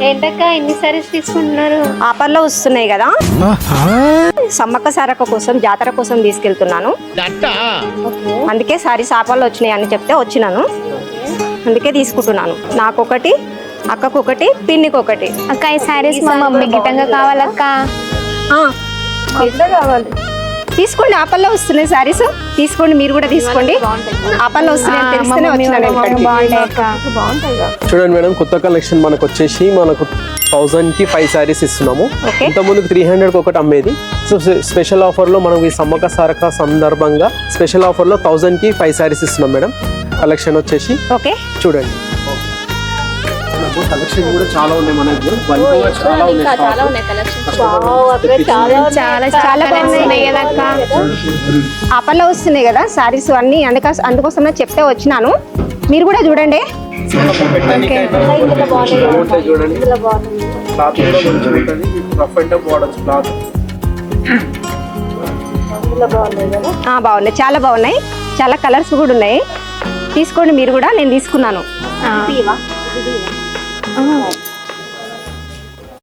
ఏంటక్క ఎన్ని సారీస్ తీసుకుంటున్నారు? ఆఫర్లో వస్తున్నాయి కదా, సమ్మక్క సారక్క కోసం జాతర కోసం తీసుకెళ్తున్నాను. అందుకే సారీస్ ఆఫర్లో వచ్చినాయి అని చెప్తే వచ్చినాను, అందుకే తీసుకుంటున్నాను. నాకొకటి, అక్కకొకటి, పిన్నికొకటి. అక్క ఈ సారీస్ మా మమ్మీ గిట్టంగా కావాలక్క. కావాలి, తీసుకోండి. ఆఫర్లో వస్తున్నాయి సారీస్, తీసుకోండి. మీరు కూడా తీసుకోండి. ఆఫర్లో వస్తున్నాయి తెలిస్తేనే వచ్చినాను. చూడండి మేడం, కొత్త కలెక్షన్ మనకు వచ్చేసి మనకు 1000 కి 5 సారీస్ ఇస్తున్నాము. ఇంతకుముందు 300 ఒకటి అమ్మేది. సో స్పెషల్ ఆఫర్లో మనం ఈ సమ్మక్క సారక్క సందర్భంగా స్పెషల్ ఆఫర్లో 1000 కి 5 సారీస్ ఇస్తున్నాం మేడం. కలెక్షన్ వచ్చేసి ఓకే చూడండి, కలెక్షన్ కూడా చాలా ఉన్నాయి మనకు. చాలా బాగున్నాయి కదా. ఆఫర్లో వస్తున్నాయి కదా సారీస్ అన్ని, అందుకోసమే చెప్తే వచ్చినాను. మీరు కూడా చూడండి. బాగున్నాయి, చాలా బాగున్నాయి. చాలా కలర్స్ కూడా ఉన్నాయి. తీసుకోండి మీరు కూడా. నేను తీసుకున్నాను.